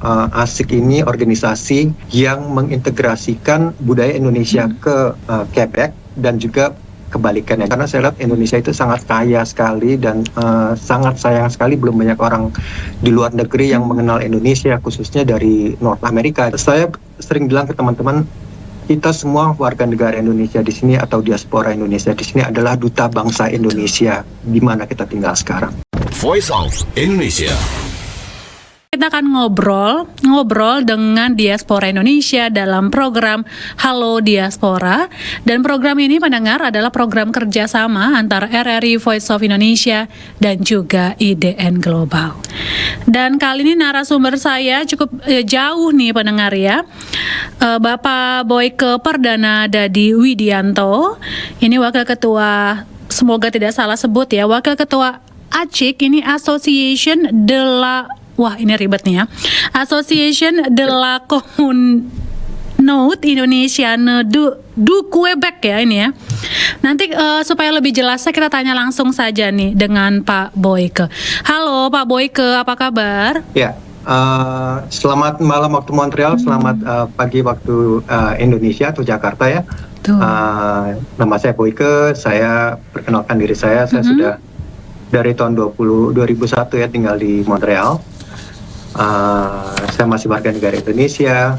ASIK ini organisasi yang mengintegrasikan budaya Indonesia ke Quebec dan juga kebalikannya, karena saya lihat Indonesia itu sangat kaya sekali dan sangat sayang sekali belum banyak orang di luar negeri yang mengenal Indonesia, khususnya dari North America. Saya sering bilang ke teman-teman, kita semua warga negara Indonesia di sini atau diaspora Indonesia di sini adalah duta bangsa Indonesia di mana kita tinggal sekarang. Voice of Indonesia. Kita akan ngobrol dengan diaspora Indonesia dalam program Halo Diaspora, dan program ini pendengar adalah program kerjasama antara RRI Voice of Indonesia dan juga IDN Global. Dan kali ini narasumber saya cukup jauh nih pendengar ya, Bapak Boyke Perdana Dadi Widianto. Ini Wakil Ketua, semoga tidak salah sebut ya, Wakil Ketua ACIC, ini Association de la, wah ini ribet nih ya, Association de la Communauté Indonesienne du Québec ya ini ya. Nanti supaya lebih jelasnya kita tanya langsung saja nih dengan Pak Boyke. Halo Pak Boyke, apa kabar? Ya, selamat malam waktu Montreal, selamat pagi waktu Indonesia atau Jakarta ya. Nama saya Boyke, saya perkenalkan diri saya sudah dari tahun 2001 ya tinggal di Montreal. Saya masih warga negara Indonesia.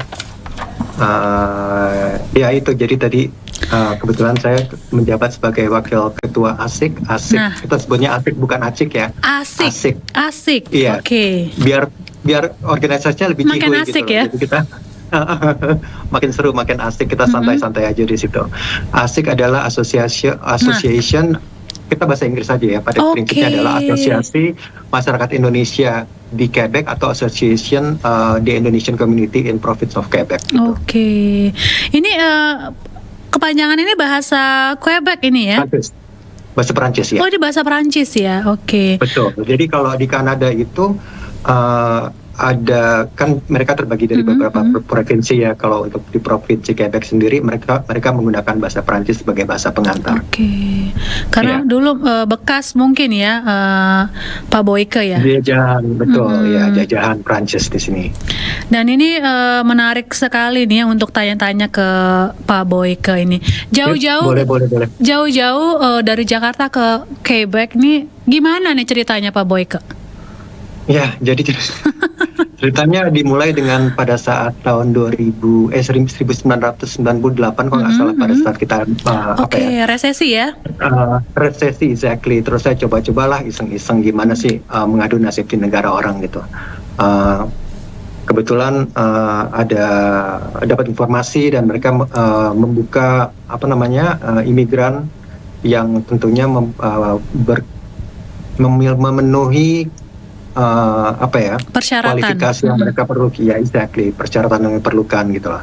Ya itu, jadi tadi kebetulan saya menjabat sebagai wakil ketua ASIK. Nah, kita sebutnya ASIK bukan ACIK ya. ASIK. Iya. Oke. Biar organisasinya lebih makin asik gitu ya. Jadi kita makin seru, makin asik, kita santai-santai aja di situ. ASIK adalah association. Kita bahasa Inggris saja ya, pada prinsipnya adalah Asosiasi Masyarakat Indonesia di Quebec atau Association the Indonesian Community in Province of Quebec gitu. Oke. Ini kepanjangan ini bahasa Quebec ini ya? Bahasa Perancis ya. Oh, ini bahasa Perancis ya. Oke. Betul. Jadi kalau di Kanada itu ada, kan mereka terbagi dari beberapa provinsi ya. Kalau untuk di provinsi Quebec sendiri mereka menggunakan bahasa Perancis sebagai bahasa pengantar. Oke. Karena dulu bekas mungkin ya Pak Boyke ya. Jajahan, betul ya, jajahan Perancis di sini. Dan ini menarik sekali nih ya untuk tanya-tanya ke Pak Boyke ini. Jauh-jauh boleh. Jauh-jauh dari Jakarta ke Quebec nih, gimana nih ceritanya Pak Boyke? Ya, jadi ceritanya dimulai dengan pada saat tahun 1998 kalau nggak salah, pada saat kita resesi ya? Resesi, exactly. Terus saya coba-cobalah iseng-iseng gimana sih mengadu nasib di negara orang gitu. Kebetulan dapat informasi dan mereka membuka imigran yang tentunya memenuhi persyaratan, kualifikasi yang mereka perlu, ya exactly, persyaratan yang diperlukan gitu lah.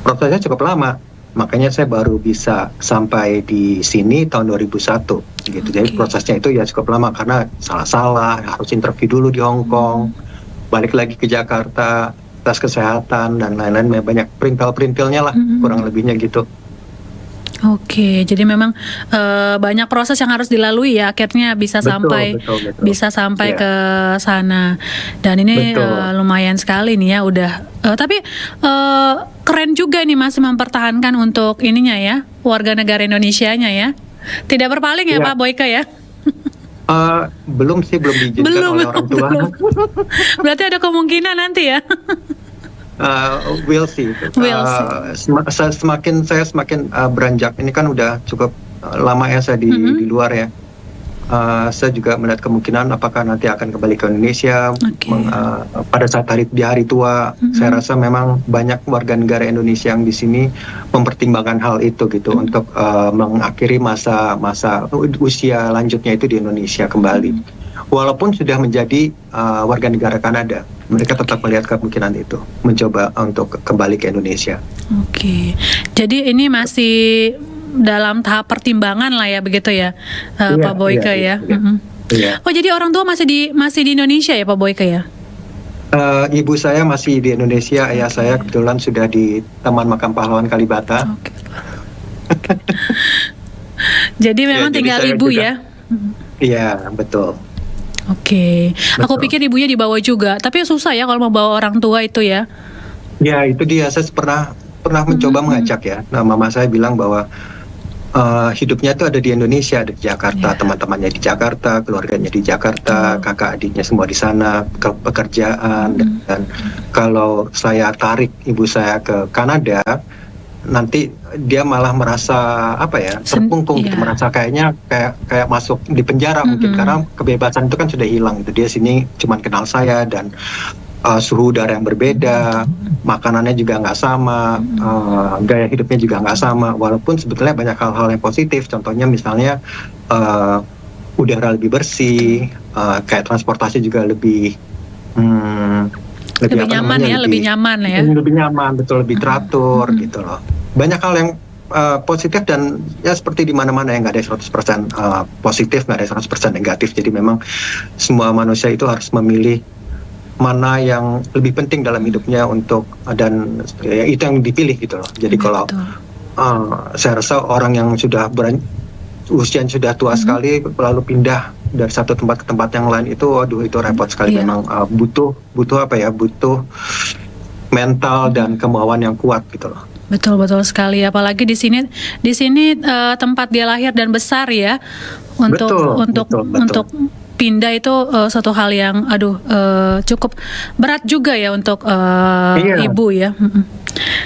Prosesnya cukup lama, makanya saya baru bisa sampai di sini tahun 2001 gitu. Jadi prosesnya itu ya cukup lama karena salah-salah, harus interview dulu di Hong Kong, balik lagi ke Jakarta, tes kesehatan dan lain-lain, banyak perintil-perintilnya lah, kurang lebihnya gitu. Oke, jadi memang banyak proses yang harus dilalui ya, akhirnya bisa sampai ke sana. Dan ini lumayan sekali nih ya udah. Tapi keren juga nih masih mempertahankan untuk ininya ya, warga negara Indonesianya ya. Tidak berpaling ya Pak Boyke ya? Belum diizinkan oleh orang tua. Berarti ada kemungkinan nanti ya? We'll see. Semakin beranjak, ini kan udah cukup lama ya saya di luar ya. Saya juga melihat kemungkinan apakah nanti akan kembali ke Indonesia pada saat di hari tua. Saya rasa memang banyak warga negara Indonesia yang di sini mempertimbangkan hal itu gitu, untuk mengakhiri masa usia lanjutnya itu di Indonesia kembali. Walaupun sudah menjadi warga negara Kanada, mereka tetap melihat kemungkinan itu, mencoba untuk kembali ke Indonesia. Oke, jadi ini masih dalam tahap pertimbangan lah ya, begitu ya, Pak Boyke ya. Oh, jadi orang tua masih di Indonesia ya Pak Boyke ya? Ibu saya masih di Indonesia, ayah saya kebetulan sudah di Taman Makam Pahlawan Kalibata. Jadi memang tinggal ibu juga, ya? Iya, betul. Oke. Aku Betul. pikir ibunya dibawa juga, tapi susah ya kalau membawa orang tua itu ya. Ya itu dia, saya pernah mencoba mengajak ya. Nah, mama saya bilang bahwa hidupnya tuh ada di Indonesia, ada di Jakarta, Ya. teman-temannya di Jakarta, keluarganya di Jakarta, Betul. kakak adiknya semua di sana, ke pekerjaan. Dan kalau saya tarik ibu saya ke Kanada, nanti dia malah merasa apa ya, terkungkung gitu, Iya. merasa kayaknya kayak masuk di penjara mungkin, karena kebebasan itu kan sudah hilang gitu. Dia sini cuman kenal saya, dan suhu udara yang berbeda, makanannya juga nggak sama, gaya hidupnya juga nggak sama. Walaupun sebetulnya banyak hal-hal yang positif, contohnya misalnya udara lebih bersih, kayak transportasi juga lebih Lebih apa nyaman namanya, ya, lebih nyaman ya. lebih nyaman, betul, lebih teratur gitu loh. Banyak hal yang positif, dan ya seperti di mana-mana yang nggak ada 100% positif, nggak ada 100% negatif. Jadi memang semua manusia itu harus memilih mana yang lebih penting dalam hidupnya dan ya, itu yang dipilih gitu loh. Jadi Iya, kalau betul. saya rasa orang yang sudah usia sudah tua sekali lalu pindah dari satu tempat ke tempat yang lain, itu waduh, itu repot sekali. Iya. Memang butuh apa ya, butuh mental dan kemauan yang kuat gitu loh. Betul sekali, apalagi di sini tempat dia lahir dan besar ya. Betul. Untuk pindah itu suatu hal yang cukup berat juga ya untuk Iya. ibu ya.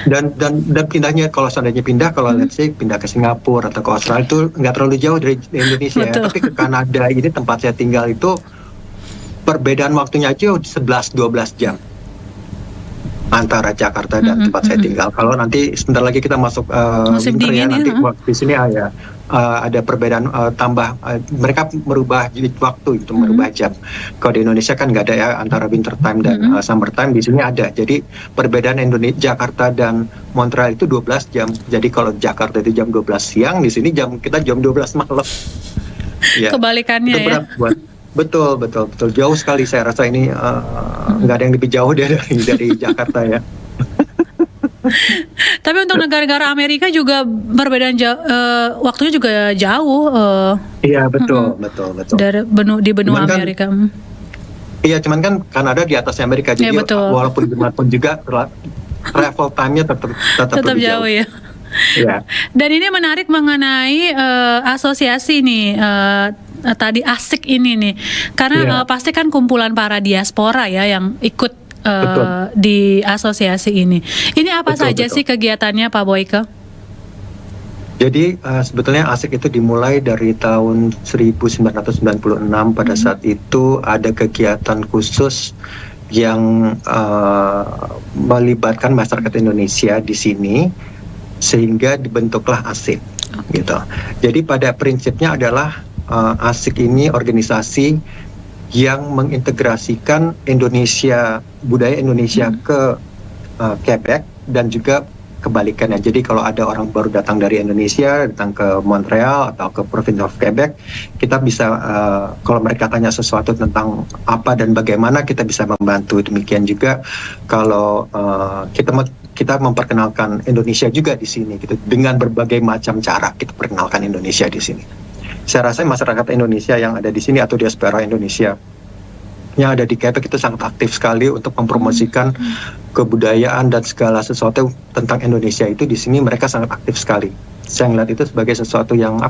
Dan pindahnya, kalau seandainya pindah, kalau let's say pindah ke Singapura atau ke Australia, itu nggak terlalu jauh dari Indonesia ya. Betul. Tapi ke Kanada ini, tempat saya tinggal itu, perbedaan waktunya aja 11-12 jam antara Jakarta dan tempat saya tinggal. Kalau nanti sebentar lagi kita masuk Musim winter ya, dingin nanti ya. di sini ada perbedaan tambah, mereka merubah waktu gitu, merubah jam. Kalau di Indonesia kan nggak ada ya, antara winter time dan summer time. Di sini ada. Jadi perbedaan Jakarta dan Montreal itu 12 jam. Jadi kalau Jakarta itu jam 12 siang, di sini kita jam 12 malam. Ya, Kebalikannya itu ya. berat buat. Betul, jauh sekali. Saya rasa ini nggak ada yang lebih jauh dari Jakarta ya. Tapi untuk negara-negara Amerika juga perbedaan waktunya juga jauh. Iya, betul. Dari di benua Cuman kan, Amerika. Iya, cuman kan Kanada di atasnya Amerika, jadi betul. walaupun pun juga travel time-nya tetap Tetap lebih jauh ya. Ya. Dan ini menarik mengenai asosiasi nih, tadi ASIK ini nih, karena pasti kan kumpulan para diaspora ya yang ikut di asosiasi ini. Ini apa saja sih kegiatannya, Pak Boyke? Jadi sebetulnya ASIK itu dimulai dari tahun 1996. Pada saat itu ada kegiatan khusus yang melibatkan masyarakat Indonesia di sini, sehingga dibentuklah ASIK gitu. Jadi pada prinsipnya adalah ASIK ini organisasi yang mengintegrasikan budaya Indonesia ke Quebec, dan juga kebalikannya. Jadi kalau ada orang baru datang dari Indonesia, datang ke Montreal atau ke Province of Quebec, kita bisa kalau mereka tanya sesuatu tentang apa dan bagaimana, kita bisa membantu. Demikian juga kalau kita memperkenalkan Indonesia juga di sini gitu, dengan berbagai macam cara kita perkenalkan Indonesia di sini. Saya rasa masyarakat Indonesia yang ada di sini atau diaspora Indonesia yang ada di Quebec itu sangat aktif sekali untuk mempromosikan kebudayaan dan segala sesuatu tentang Indonesia itu di sini. Mereka sangat aktif sekali. Saya melihat itu sebagai sesuatu yang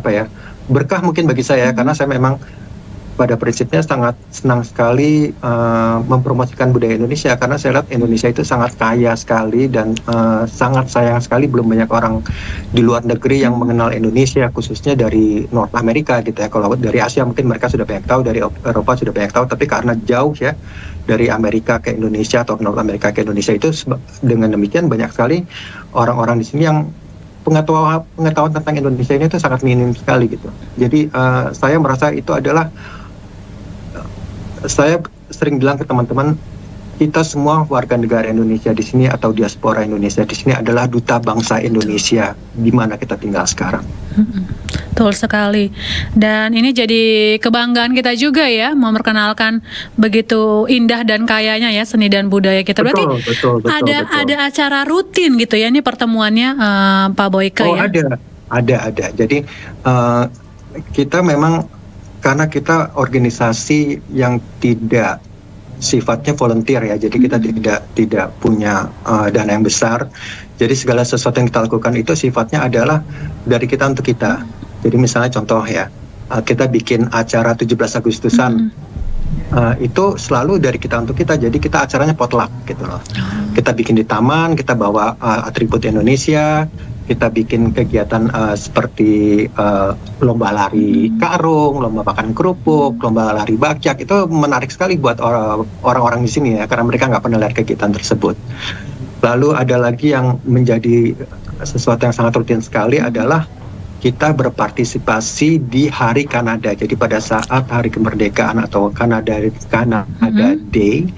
berkah mungkin bagi saya, karena saya memang pada prinsipnya sangat senang sekali mempromosikan budaya Indonesia, karena saya lihat Indonesia itu sangat kaya sekali, dan sangat sayang sekali belum banyak orang di luar negeri yang mengenal Indonesia, khususnya dari North America gitu ya. Kalau dari Asia mungkin mereka sudah banyak tahu, dari Eropa sudah banyak tahu, tapi karena jauh ya dari Amerika ke Indonesia atau North Amerika ke Indonesia, itu dengan demikian banyak sekali orang-orang di sini yang pengetahuan tentang Indonesia ini itu sangat minim sekali gitu. Jadi saya merasa itu adalah, saya sering bilang ke teman-teman, kita semua warga negara Indonesia di sini atau diaspora Indonesia di sini adalah duta bangsa Indonesia di mana kita tinggal sekarang. Betul sekali. Dan ini jadi kebanggaan kita juga ya, memperkenalkan begitu indah dan kayanya ya seni dan budaya kita. Berarti betul. ada acara rutin gitu ya, ini pertemuannya Pak Boyke ya? Ada. Jadi kita memang karena kita organisasi yang tidak sifatnya volunteer ya, jadi kita tidak punya dana yang besar. Jadi segala sesuatu yang kita lakukan itu sifatnya adalah dari kita untuk kita. Jadi misalnya contoh ya, kita bikin acara 17 Agustusan, itu selalu dari kita untuk kita. Jadi kita acaranya potluck gitu loh. Kita bikin di taman, kita bawa atribut Indonesia, kita bikin kegiatan seperti lomba lari karung, lomba makan kerupuk, lomba lari bakyak. Itu menarik sekali buat orang-orang di sini ya, karena mereka nggak pernah lihat kegiatan tersebut. Lalu ada lagi yang menjadi sesuatu yang sangat rutin sekali adalah kita berpartisipasi di Hari Kanada. Jadi pada saat Hari Kemerdekaan atau Kanada Day,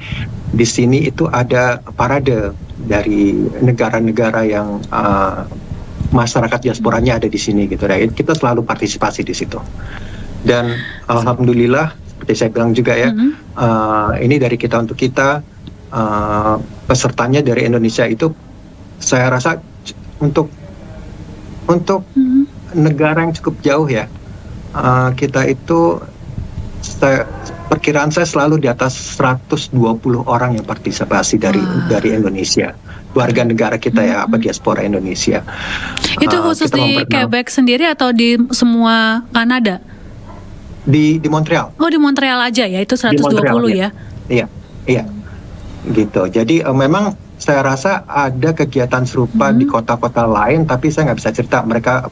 di sini itu ada parade dari negara-negara yang masyarakat diasporanya ada di sini gitu. Nah, kita selalu partisipasi di situ. Dan alhamdulillah seperti saya bilang juga ya, ini dari kita untuk kita, pesertanya dari Indonesia itu saya rasa untuk negara yang cukup jauh ya, kita itu perkiraan saya selalu di atas 120 orang yang partisipasi dari Indonesia, warga negara kita ya, apa diaspora Indonesia. Itu khusus di Quebec sendiri atau di semua Kanada? Di Montreal. Oh, di Montreal aja ya, itu 120 Montreal, ya. Iya. Gitu. Jadi memang saya rasa ada kegiatan serupa di kota-kota lain, tapi saya nggak bisa cerita mereka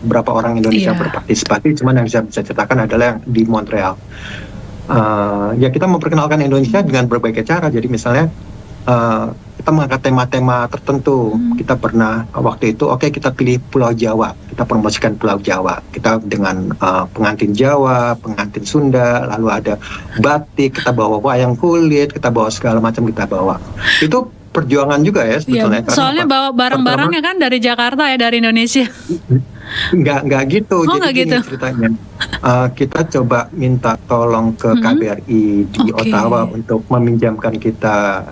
berapa orang Indonesia berpartisipasi. Cuman yang bisa ceritakan adalah yang di Montreal. Ya kita memperkenalkan Indonesia dengan berbagai cara. Jadi misalnya kita mengangkat tema-tema tertentu. Kita pernah waktu itu kita pilih Pulau Jawa, kita promosikan Pulau Jawa. Kita dengan pengantin Jawa, pengantin Sunda, lalu ada batik, kita bawa wayang kulit, kita bawa segala macam, kita bawa. Itu perjuangan juga ya sebetulnya. Ya, soalnya bawa barang-barangnya kan dari Jakarta ya, dari Indonesia. Nggak gitu. Oh, jadi gini ceritanya. Kita coba minta tolong ke KBRI di Ottawa untuk meminjamkan kita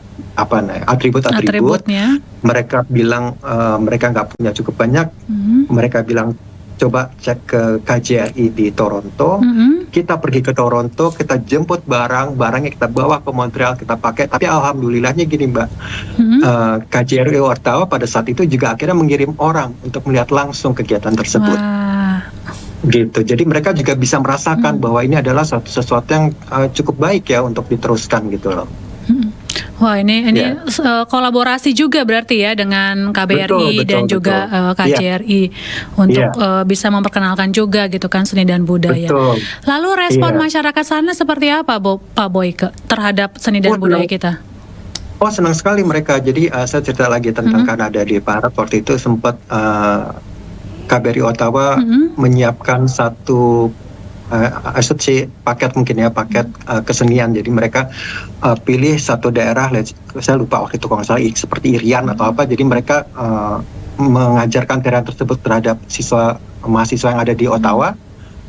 atribut-atributnya. Mereka bilang mereka nggak punya cukup banyak. Mereka bilang coba cek ke KJRI di Toronto. Kita pergi ke Toronto, kita jemput barangnya kita bawa ke Montreal, kita pakai. Tapi alhamdulillahnya gini Mbak, KJRI Ottawa pada saat itu juga akhirnya mengirim orang untuk melihat langsung kegiatan tersebut. Gitu. Jadi mereka juga bisa merasakan bahwa ini adalah sesuatu yang cukup baik ya untuk diteruskan gitu loh. Wah, ini kolaborasi juga berarti ya dengan KBRI dan juga KJRI untuk bisa memperkenalkan juga gitu kan seni dan budaya. Lalu respon masyarakat sana seperti apa, Pak Boyke, terhadap seni dan budaya kita? Oh, senang sekali mereka. Jadi saya cerita lagi tentang Kanada di Barat. Waktu itu sempat KBRI Ottawa menyiapkan satu paket kesenian. Jadi mereka pilih satu daerah, saya lupa waktu itu kalau nggak salah seperti Irian atau apa. Jadi mereka mengajarkan tarian tersebut terhadap mahasiswa yang ada di Ottawa,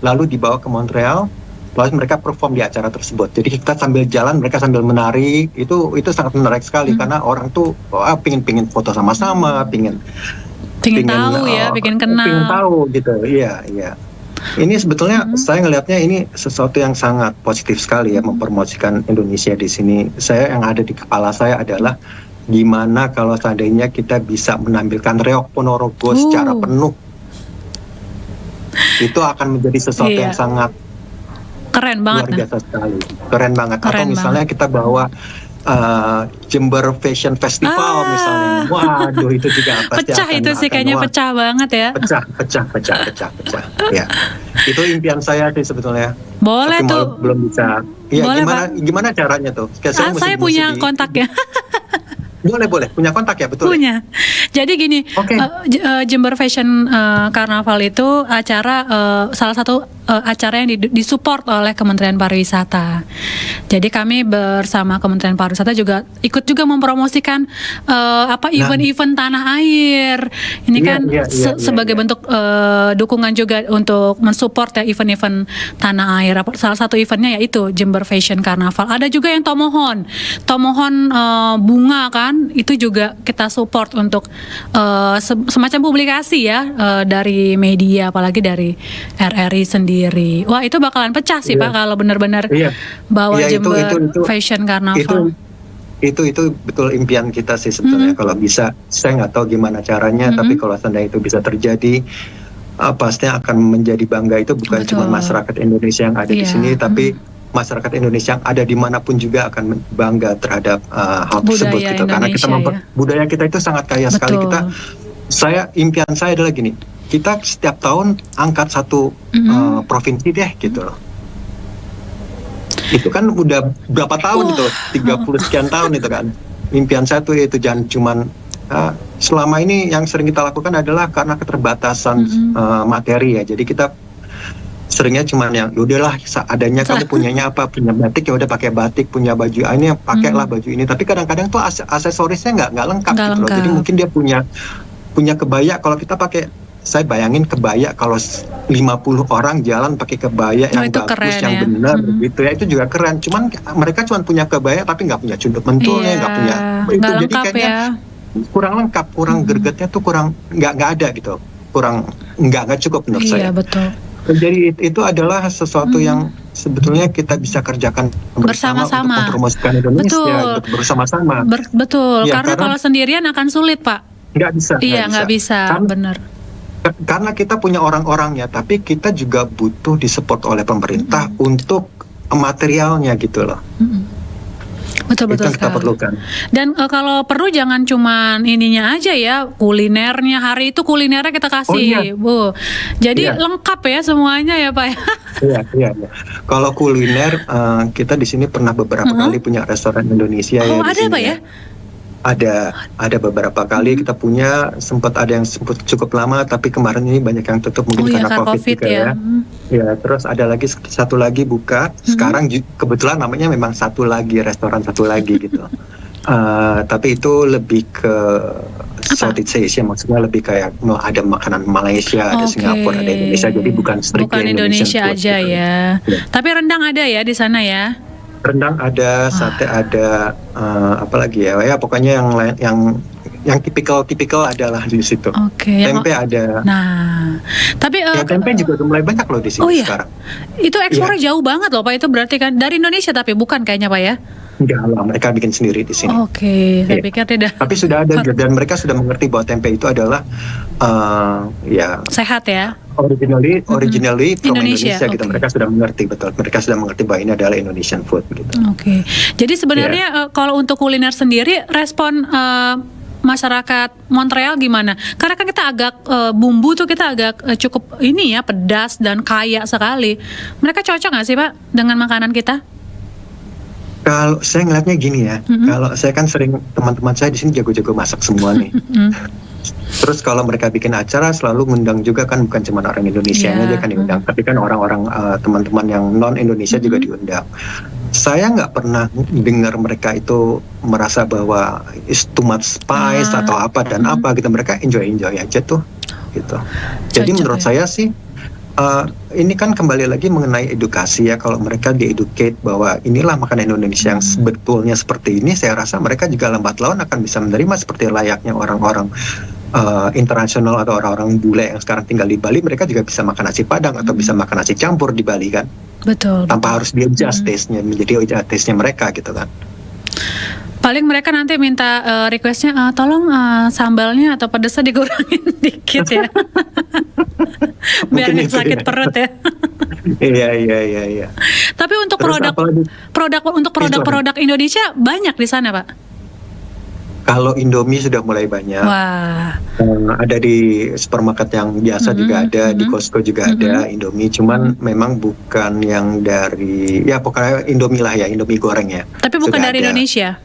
lalu dibawa ke Montreal, lalu mereka perform di acara tersebut. Jadi kita sambil jalan, mereka sambil menari, itu sangat menarik sekali karena orang tuh pingin foto sama-sama, pingin tahu ya, pingin kenal. Pingin tahu gitu, iya. Ini sebetulnya saya ngelihatnya ini sesuatu yang sangat positif sekali ya, mempromosikan Indonesia di sini. Yang ada di kepala saya adalah gimana kalau seandainya kita bisa menampilkan Reok Ponorogo secara penuh. Itu akan menjadi sesuatu yang sangat keren banget, luar biasa sekali. Keren banget. Atau misalnya kita bawa Jember Fashion Festival misalnya. Waduh, itu juga pasti pecah itu sih kayaknya pecah banget ya. Pecah. Ya. Itu impian saya sih sebetulnya. Boleh. Tapi tuh. Belum bisa. Iya, gimana caranya tuh? Saya punya kontaknya. Boleh, punya kontak ya, betul. Punya. Jadi gini, Jember Fashion Carnaval itu salah satu acara yang disupport oleh Kementerian Pariwisata. Jadi kami bersama Kementerian Pariwisata juga ikut mempromosikan event-event tanah air. Ini sebagai bentuk dukungan juga untuk mensupport ya event-event tanah air. Salah satu eventnya yaitu Jember Fashion Carnaval. Ada juga yang tomohon bunga kan. Itu juga kita support untuk semacam publikasi ya dari media, apalagi dari RRI sendiri. sendiri. Wah, itu bakalan pecah sih Iya. Pak kalau benar-benar Iya. bawa Iya, Jember itu Fashion Carnival. itu betul impian kita sih sebetulnya. Kalau bisa, saya nggak tahu gimana caranya, tapi kalau seandainya itu bisa terjadi, pasti akan menjadi bangga. Itu bukan Betul. cuma masyarakat Indonesia yang ada di Iya. sini, tapi masyarakat Indonesia yang ada dimanapun juga akan bangga terhadap hal tersebut Budaya gitu. Karena kita Indonesia, ya. budaya kita itu sangat kaya sekali. Betul. Impian saya adalah gini, kita setiap tahun angkat satu provinsi deh gitu loh. Itu kan udah berapa tahun itu, 30 sekian tahun itu kan. Impian saya tuh itu jangan cuman selama ini yang sering kita lakukan adalah karena keterbatasan materi ya. Jadi kita seringnya cuman yang yaudahlah seadanya, kamu punyanya apa, punya batik ya udah pakai batik, punya baju ini pakailah baju ini. Tapi kadang-kadang tuh aksesorisnya nggak lengkap gitu loh. Jadi mungkin dia punya kebaya, kalau kita pakai, saya bayangin kebaya kalau 50 orang jalan pakai kebaya yang itu bagus, keren, yang ya. benar gitu ya, itu juga keren. Cuman mereka cuma punya kebaya tapi nggak punya cundut mentulnya, nggak punya itu, nggak jadi lengkap kayaknya ya. kurang lengkap, kurang gregetnya tuh kurang, nggak ada gitu, kurang nggak cukup menurut saya. Iya, betul. Jadi itu adalah sesuatu yang sebetulnya kita bisa kerjakan bersama untuk Bersama-sama. mempromosikan Indonesia Betul. bersama-sama. Betul, Ya, karena kalau sendirian akan sulit Pak. Nggak bisa. Iya, nggak bisa, benar. Karena kita punya orang-orangnya, tapi kita juga butuh disupport oleh pemerintah untuk materialnya gitu loh. Betul Itu yang kita sekali. perlukan. Dan kalau perlu jangan cuman ininya aja ya, kulinernya, hari itu kulinernya kita kasih, Bu. Jadi Iya. lengkap ya semuanya ya Pak. Iya. Kalau kuliner, kita di sini pernah beberapa kali punya restoran Indonesia ya. Oh, di ada sini Pak ya? Ada beberapa kali kita punya, sempat ada yang sempat cukup lama, tapi kemarin ini banyak yang tutup mungkin karena COVID juga ya. Ya, terus ada lagi satu lagi buka. Sekarang kebetulan namanya memang restoran satu lagi gitu. Tapi itu lebih ke Southeast Asia, maksudnya lebih kayak ada makanan Malaysia, ada Singapura, ada Indonesia, jadi bukan strictly Indonesia food, aja gitu. ya. Tapi rendang ada ya di sana ya. Rendang ada, sate ada, apa lagi ya? Ya pokoknya yang tipikal adalah di situ. Oke. Tempe ada. Nah, tapi Ya tempe juga udah mulai banyak loh di sini sekarang. Itu ekspornya jauh banget loh Pak. Itu berarti kan dari Indonesia tapi bukan kayaknya Pak ya? Enggak lah, mereka bikin sendiri di sini. Oke, saya pikir tidak. Tapi sudah ada dan mereka sudah mengerti bahwa tempe itu adalah ya sehat ya. Originally from Indonesia, Indonesia gitu. Mereka sudah mengerti betul. Mereka sudah mengerti bahwa ini adalah Indonesian food gitu. Oke. Jadi sebenarnya kalau untuk kuliner sendiri respon masyarakat Montreal gimana? Karena kan kita agak bumbu tuh kita agak cukup ini ya, pedas dan kaya sekali. Mereka cocok nggak sih Pak dengan makanan kita? Kalau saya ngeliatnya gini ya, kalau saya kan sering, teman-teman saya di sini jago-jago masak semua nih. Terus kalau mereka bikin acara selalu ngundang juga kan, bukan cuma orang Indonesia aja kan diundang, tapi kan orang-orang teman-teman yang non Indonesia juga diundang. Saya nggak pernah dengar mereka itu merasa bahwa is too much spice atau apa dan apa gitu. Mereka enjoy aja tuh gitu. Jadi menurut saya sih ini kan kembali lagi mengenai edukasi ya. Kalau mereka di-educate bahwa inilah makanan Indonesia yang sebetulnya seperti ini, saya rasa mereka juga lambat laun akan bisa menerima seperti layaknya orang-orang internasional atau orang-orang bule yang sekarang tinggal di Bali. Mereka juga bisa makan nasi Padang atau bisa makan nasi campur di Bali kan. Betul. Tanpa harus di-adjust taste-nya menjadi taste-nya mereka gitu kan. Paling mereka nanti minta requestnya tolong sambalnya atau pedesnya dikurangin dikit ya. Biar nggak sakit perut ya. Iya. Tapi untuk Terus produk Indonesia banyak di sana Pak. Kalau Indomie sudah mulai banyak. Wah. Ada di supermarket yang biasa juga ada, di Costco juga ada Indomie. Cuman memang bukan yang dari, ya pokoknya Indomie lah ya, Indomie goreng ya. Tapi bukan dari Indonesia.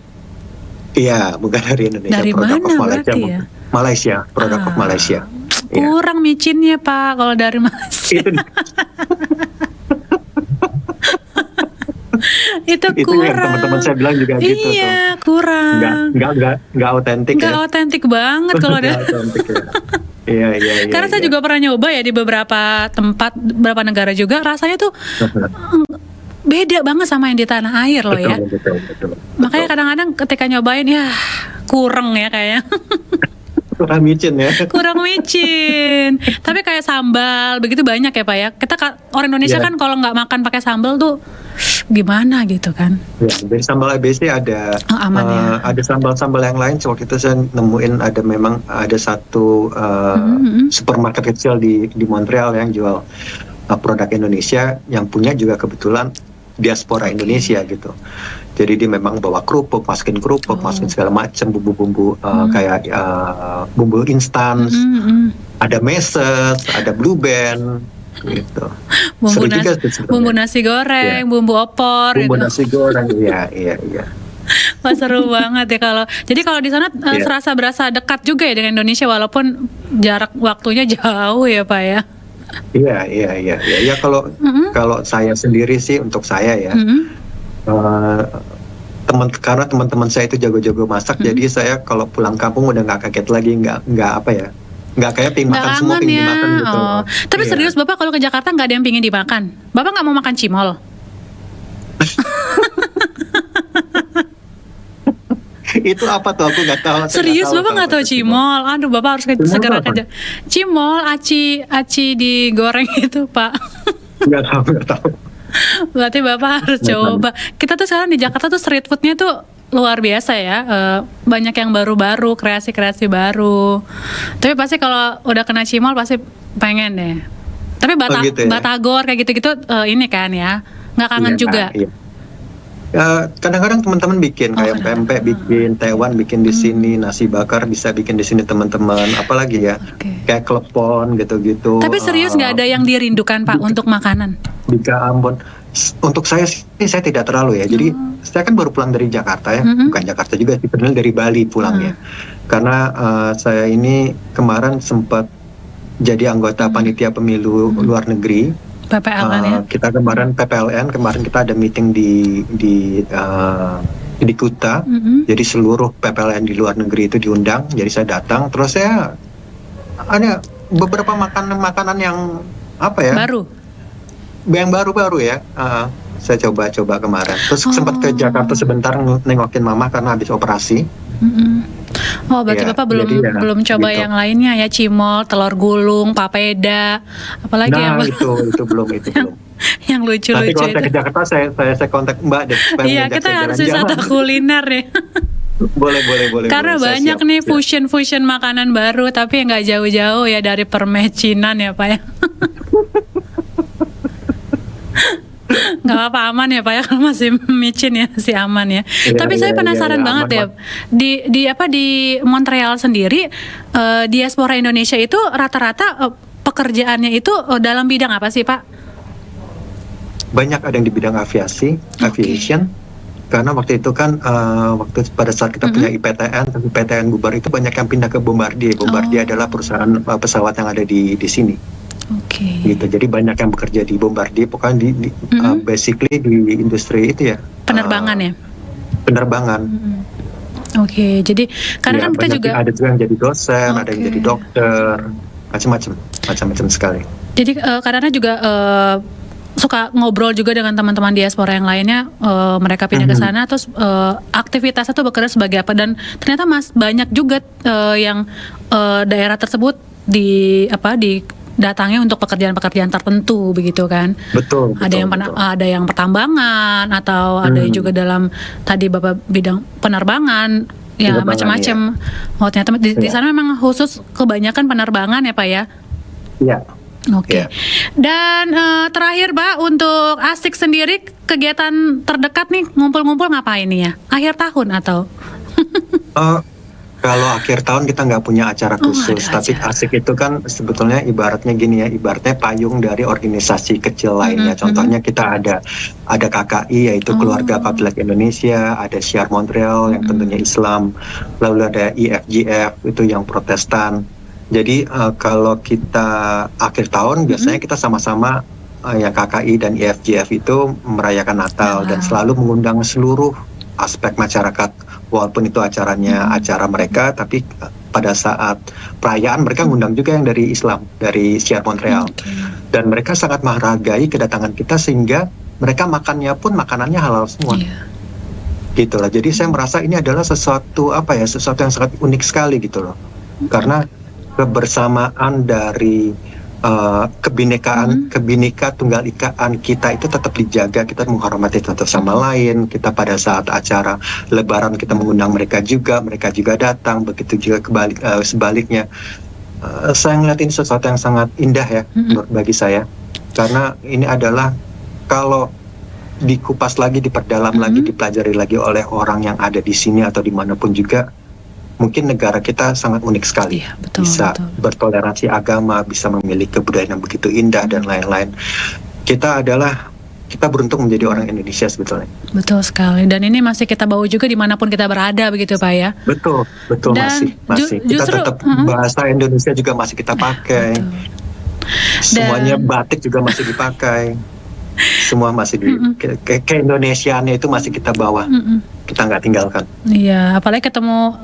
Iya, bukan dari Indonesia. Dari produk mana of Malaysia, berarti ya? Malaysia, produk of Malaysia. Kurang micinnya Pak kalau dari Malaysia. Itu kurang. Yang teman-teman saya bilang juga gitu tuh. Iya, kurang. Nggak otentik ya. Nggak otentik banget kalau ada. Iya. Karena saya juga pernah nyoba ya di beberapa tempat, beberapa negara juga, rasanya tuh beda banget sama yang di tanah air loh ya. Betul. Makanya kadang-kadang ketika nyobain ya kurang ya kayaknya. Kurang micin ya. Kurang micin. Tapi kayak sambal begitu banyak ya Pak ya. Orang Indonesia Iya. kan kalau nggak makan pakai sambal tuh gimana gitu kan. Ya, dari sambal ABC ada Oh, aman ya. ada sambal-sambal yang lain. Waktu itu saya nemuin ada satu supermarket kecil di Montreal yang jual produk Indonesia, yang punya juga kebetulan diaspora Indonesia gitu. Jadi dia memang bawa kerupuk, masukin segala macam bumbu-bumbu kayak bumbu instan, ada meses, ada blue band gitu. Bumbu nasi goreng, bumbu opor Bumbu gitu. nasi goreng, iya. Wah, seru banget ya kalau. Jadi kalau di sana serasa berasa dekat juga ya dengan Indonesia walaupun jarak waktunya jauh ya Pak ya. Iya. Ya kalau saya sendiri sih, untuk saya ya, karena teman-teman saya itu jago-jago masak, jadi saya kalau pulang kampung udah nggak kaget lagi, nggak kayak pingin Nggak makan semua, kangen pingin ya. dimakan gitu. Oh. Tapi Iya. serius Bapak kalau ke Jakarta nggak ada yang pingin dimakan? Bapak nggak mau makan cimol? Itu apa tuh, aku nggak tahu. Saya Serius Bapak nggak tahu itu. cimol? Aduh Bapak harus Cimol segera apa? kerja. Cimol, aci digoreng itu Pak. Nggak tahu. Berarti Bapak harus Nggak coba. Kita tuh sekarang di Jakarta tuh street foodnya tuh luar biasa ya. Banyak yang baru-baru, kreasi-kreasi baru. Tapi pasti kalau udah kena cimol pasti pengen deh. Tapi gitu ya? batagor kayak gitu-gitu ini kan ya, nggak kangen Iya, juga. Iya. Kadang-kadang teman-teman bikin kayak pempek, bikin tewan, bikin di sini, nasi bakar bisa bikin di sini teman-teman. Apalagi ya, Oke. kayak klepon gitu-gitu. Tapi serius nggak ada yang dirindukan Pak untuk makanan? Di Ambon. Untuk saya sih, saya tidak terlalu ya. Jadi saya kan baru pulang dari Jakarta ya, bukan Jakarta juga sih, sebenarnya dari Bali pulangnya. Karena saya ini kemarin sempat jadi anggota panitia pemilu luar negeri. PPLN ya? Kita kemarin PPLN, kemarin kita ada meeting di Kuta. Jadi seluruh PPLN di luar negeri itu diundang. Jadi saya datang, terus saya ada beberapa makanan yang apa ya? Yang baru-baru ya. Saya coba kemarin. Terus sempat ke Jakarta sebentar nengokin mama karena habis operasi. Oh, berarti Ya, Bapak jadi ya, belum coba gitu. yang lainnya ya, cimol, telur gulung, papeda, apalagi Nah, yang itu belum. yang Tapi lucu-lucu kalau saya itu. ke Jakarta, saya kontak Mbak deh. supaya Iya, ngajak kita saya harus jalan-jalan. wisata kuliner ya. Boleh. Karena Saya banyak siap, nih siap. fusion makanan baru, tapi nggak jauh-jauh ya dari permecinan ya Pak ya. Nggak apa-apa, aman ya Pak ya, kalau masih micin ya, masih aman ya. Tapi saya penasaran banget ya, di Montreal sendiri diaspora Indonesia itu rata-rata pekerjaannya itu dalam bidang apa sih Pak? Banyak ada yang di bidang aviation. Karena waktu itu kan pada saat kita punya IPTN bubar, itu banyak yang pindah ke Bombardier. Bombardier adalah perusahaan pesawat yang ada di sini. Gitu. Jadi banyak yang bekerja di Bombardier, pokoknya basically di industri itu ya. Penerbangan ya. Penerbangan. Oke, jadi karena kan kita juga ada juga yang jadi dosen, ada yang jadi dokter, macam-macam sekali. Jadi karena juga suka ngobrol juga dengan teman-teman diaspora yang lainnya, mereka pindah ke sana, terus aktivitasnya tuh bekerja sebagai apa, dan ternyata banyak juga yang daerah tersebut datangnya untuk pekerjaan-pekerjaan tertentu begitu kan. Betul. Ada yang pertambangan, atau ada yang juga dalam tadi Bapak bidang penerbangan. Ya macam-macam. Oh, ternyata di sana memang khusus kebanyakan penerbangan ya Pak ya. Iya. Oke. Dan terakhir Pak, untuk Asik sendiri kegiatan terdekat nih, ngumpul-ngumpul ngapain nih ya? Akhir tahun atau? Kalau akhir tahun kita nggak punya acara khusus, tapi Asik itu kan sebetulnya ibaratnya gini ya, ibaratnya payung dari organisasi kecil lainnya. Contohnya kita ada KKI, yaitu Keluarga Katholic Indonesia, ada Syiar Montreal yang tentunya Islam, lalu ada IFGF itu yang Protestan. Jadi kalau kita akhir tahun biasanya kita sama-sama yang KKI dan IFGF itu merayakan Natal dan selalu mengundang seluruh aspek masyarakat, walaupun itu acaranya acara mereka, tapi pada saat perayaan mereka ngundang juga yang dari Islam, dari Syiar Montreal. Dan mereka sangat menghargai kedatangan kita, sehingga mereka makannya pun makanannya halal semua. Gitu loh. Jadi saya merasa ini adalah sesuatu yang sangat unik sekali gitu loh. karena kebersamaan dari kebineka tunggal ikaan kita itu tetap dijaga, kita menghormati satu sama lain, kita pada saat acara Lebaran kita mengundang mereka juga datang, begitu juga sebaliknya. Saya ngeliat ini sesuatu yang sangat indah ya menurut bagi saya, karena ini adalah kalau dikupas lagi, diperdalam lagi, dipelajari lagi oleh orang yang ada di sini atau dimanapun juga, mungkin negara kita sangat unik sekali. Iya, betul, bisa betul. bertoleransi agama, bisa memiliki kebudayaan yang begitu indah dan lain-lain. Kita beruntung menjadi orang Indonesia sebetulnya. Betul sekali. Dan ini masih kita bawa juga dimanapun kita berada begitu Pak ya. Betul Dan masih. Kita justru tetap bahasa Indonesia juga masih kita pakai. Betul. Semuanya batik juga masih dipakai. Semua masih ke-Indonesiaannya itu masih kita bawa. Kita nggak tinggalkan. Iya, apalagi ketemu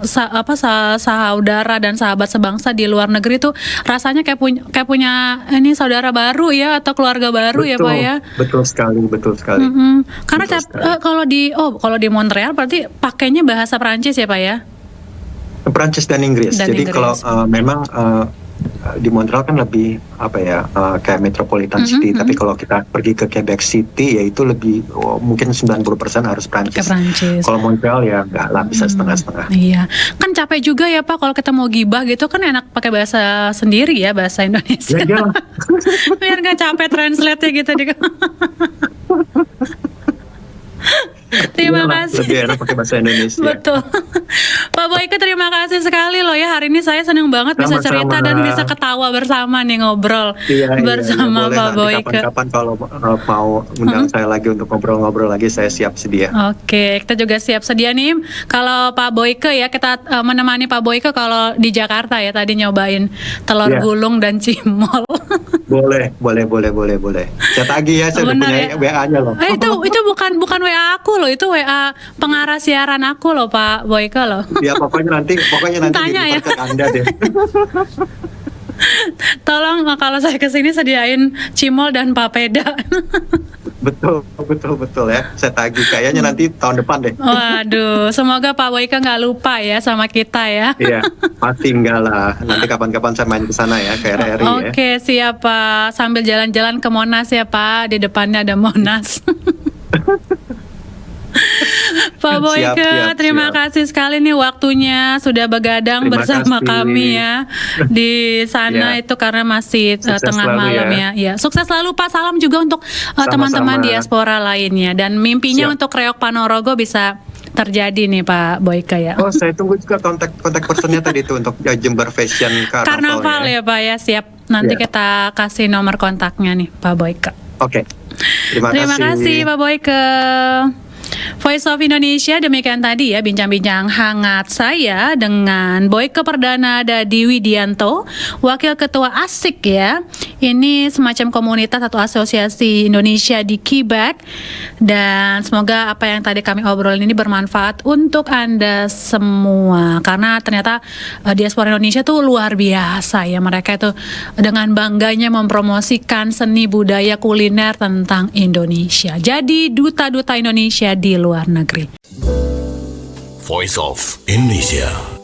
saudara dan sahabat sebangsa di luar negeri tuh rasanya kayak punya ini saudara baru ya, atau keluarga baru. Betul, ya Pak ya. Betul sekali. Karena kalau di Montreal berarti pakainya bahasa Prancis ya Pak ya? Perancis dan Inggris. Jadi kalau memang di Montreal kan lebih kayak metropolitan city, tapi kalau kita pergi ke Quebec City yaitu lebih mungkin 90% harus Prancis. Kalau Montreal ya nggak lah, bisa setengah-setengah. Iya, kan capek juga ya Pak kalau kita mau gibah gitu, kan enak pakai bahasa sendiri ya, bahasa Indonesia. Ya, biar nggak capek translate-nya gitu. Terima kasih. Lebih enak pakai bahasa Indonesia. Betul. Pak Boyke, terima kasih sekali loh ya, hari ini saya senang banget bisa cerita dan bisa ketawa bersama nih, ngobrol bersama Pak Boyke. Kapan-kapan kalau mau undang saya lagi untuk ngobrol-ngobrol lagi, saya siap sedia. Oke, kita juga siap sedia nih. Kalau Pak Boyke ya, kita menemani Pak Boyke kalau di Jakarta ya, tadi nyobain telur gulung dan cimol. Boleh. Saya tagih ya, saya udah punya WA-nya loh. Itu bukan WA aku loh, itu WA pengarah siaran aku loh Pak Boyke loh. Ya pokoknya nanti Tanya jadi percaya Anda deh. Tolong kalau saya kesini sediain cimol dan papeda. Betul ya. Saya tagih kayaknya nanti tahun depan deh. Waduh, semoga Pak Boyke nggak lupa ya sama kita ya. Iya, pasti enggak lah. Nanti kapan-kapan saya main ke sana ya, ke RRI ya. Oke, siap Pak. Sambil jalan-jalan ke Monas ya Pak. Di depannya ada Monas. Pak Boyke, terima kasih sekali nih waktunya sudah begadang bersama kami ya di sana itu karena masih tengah malam ya. Sukses selalu Pak. Salam juga untuk teman-teman diaspora lainnya, dan mimpinya untuk Reok Panorogo bisa terjadi nih Pak Boyke ya. Oh, saya tunggu juga kontak personnya tadi itu untuk Jember Fashion Karnaval ya Pak ya. Siap. Nanti kita kasih nomor kontaknya nih Pak Boyke. Oke. Terima kasih Pak Boyke. Voice of Indonesia, demikian tadi ya bincang-bincang hangat saya dengan Boyke Perdana Dadi Widianto, Wakil Ketua ASIK ya. Ini semacam komunitas atau asosiasi Indonesia di Quebec, dan semoga apa yang tadi kami obrolin ini bermanfaat untuk Anda semua, karena ternyata diaspora Indonesia tuh luar biasa ya. Mereka itu dengan bangganya mempromosikan seni budaya kuliner tentang Indonesia. Jadi duta-duta Indonesia di luar negeri. Voice of Indonesia.